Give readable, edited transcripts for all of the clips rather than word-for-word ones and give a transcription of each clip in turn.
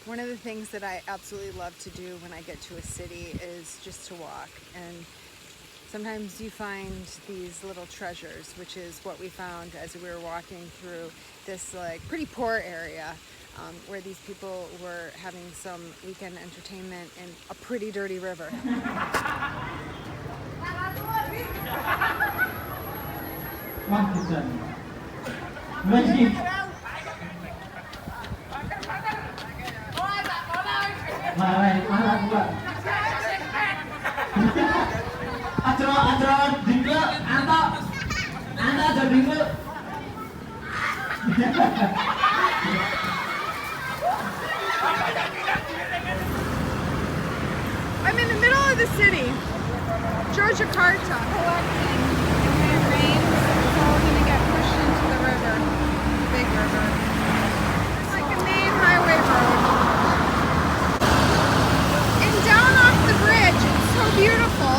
One of the things that I absolutely love to do when I get to a city is just to walk. And sometimes you find these little treasures, which is what we found as we were walking through this like pretty poor area where these people were having some weekend entertainment in a pretty dirty river. I'm in the middle of the city, Jakarta, collecting, and when it rains, it's all going to get pushed into the river, the big river. It's like a main highway road. And down off the bridge, it's so beautiful,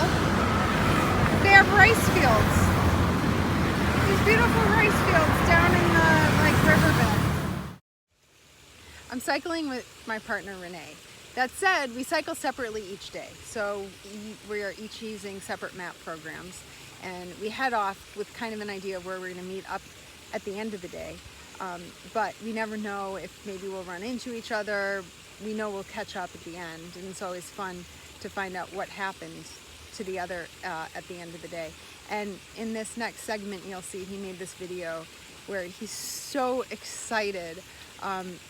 they have rice fields. These beautiful rice fields down in the riverbed. I'm cycling with my partner Renee. That said, we cycle separately each day, so we are each using separate map programs, and we head off with kind of an idea of where we're going to meet up at the end of the day, but we never know if maybe we'll run into each other. We know we'll catch up at the end, and it's always fun to find out what happened to the other at the end of the day. And in this next segment, you'll see he made this video where he's so excited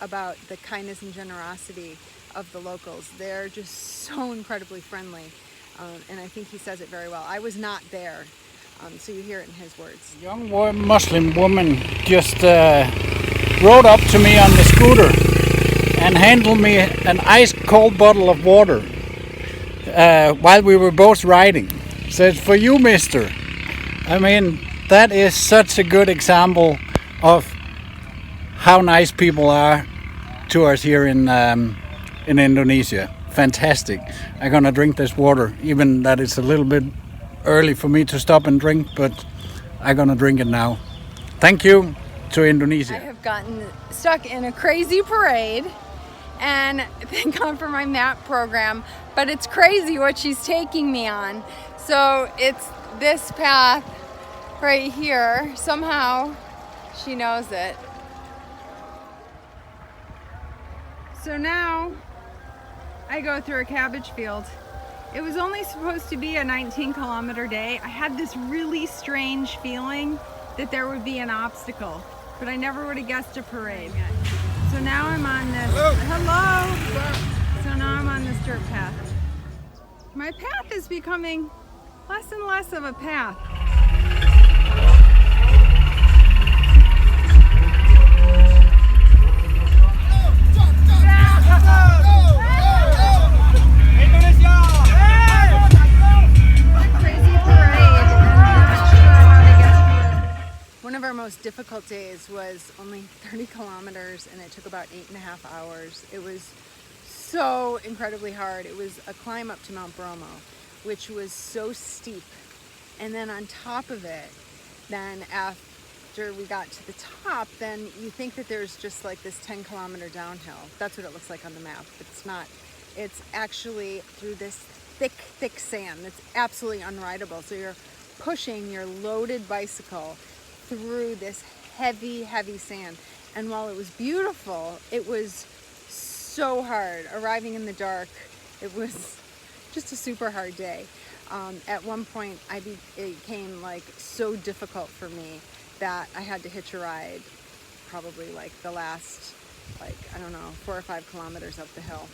about the kindness and generosity of the locals. They're just so incredibly friendly, and I think he says it very well. I was not there, so you hear it in his words. A young Muslim woman just rode up to me on the scooter and handed me an ice cold bottle of water while we were both riding. Said, "For you, mister." I mean, that is such a good example of how nice people are to us here in Indonesia. Fantastic. I'm gonna drink this water, even that it's a little bit early for me to stop and drink, but I'm gonna drink it now. Thank you to Indonesia. I have gotten stuck in a crazy parade, and thank God for my map program, but it's crazy what she's taking me on. So it's this path right here. Somehow she knows it. So now I go through a cabbage field. It was only supposed to be a 19-kilometer day. I had this really strange feeling that there would be an obstacle, but I never would have guessed a parade. So now I'm on this, hello! So now I'm on this dirt path. My path is becoming less and less of a path. One of our most difficult days was only 30 kilometers, and it took about 8.5 hours. It was so incredibly hard. It was a climb up to Mount Bromo, which was so steep. And then on top of it, then after we got to the top, then you think that there's just like this 10-kilometer downhill. That's what it looks like on the map, but it's not. It's actually through this thick sand that's absolutely unrideable. So you're pushing your loaded bicycle through this heavy sand. And while it was beautiful, it was so hard. Arriving in the dark, it was just a super hard day. At one point, it became like so difficult for me that I had to hitch a ride, probably like the last, 4 or 5 kilometers up the hill,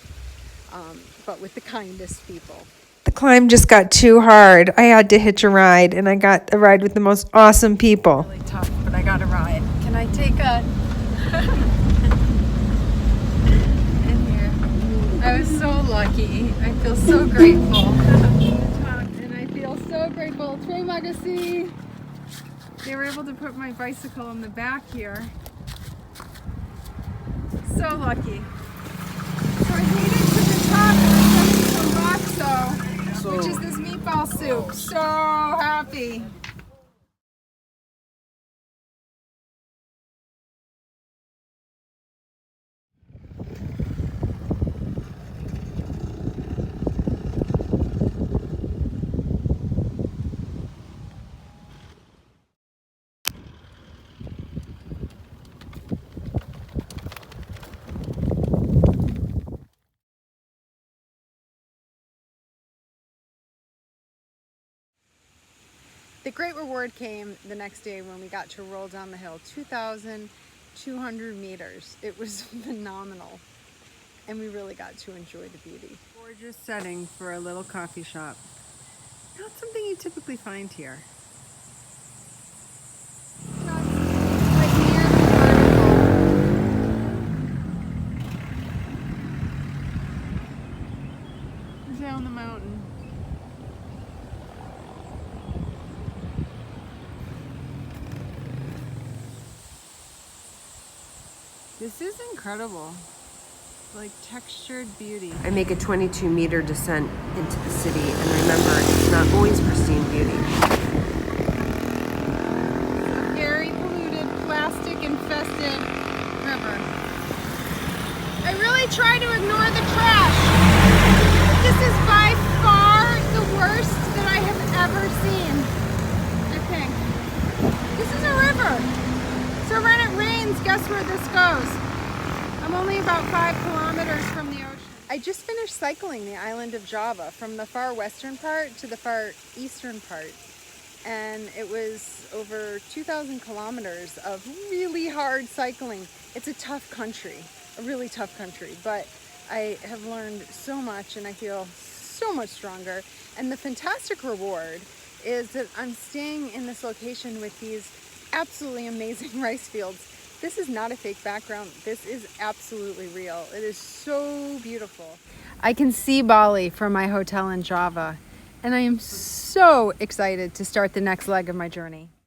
but with the kindest people. The climb just got too hard. I had to hitch a ride, and I got a ride with the most awesome people. Really tough, but I got a ride. Can I take a... in here. I was so lucky. I feel so grateful. And I feel so grateful. Terima kasih. They were able to put my bicycle in the back here. So lucky. So I made it to the top, and I got some bakso, which is this meatball soup. So happy. The great reward came the next day when we got to roll down the hill, 2,200 meters. It was phenomenal, and we really got to enjoy the beauty. Gorgeous setting for a little coffee shop. Not something you typically find here. Like near the waterfall. Down the mountain. This is incredible. Like textured beauty. I make a 22-meter descent into the city, and remember, it's not always pristine beauty. A very polluted, plastic-infested river. I really try to ignore the trash. This is by far the worst that I have ever seen, I think. This is a river. So when it rains, guess where this goes? I'm only about 5 kilometers from the ocean. I just finished cycling the island of Java from the far western part to the far eastern part. And it was over 2,000 kilometers of really hard cycling. It's a tough country, a really tough country, but I have learned so much and I feel so much stronger. And the fantastic reward is that I'm staying in this location with these absolutely amazing rice fields. This is not a fake background. This is absolutely real. It is so beautiful. I can see Bali from my hotel in Java, and I am so excited to start the next leg of my journey.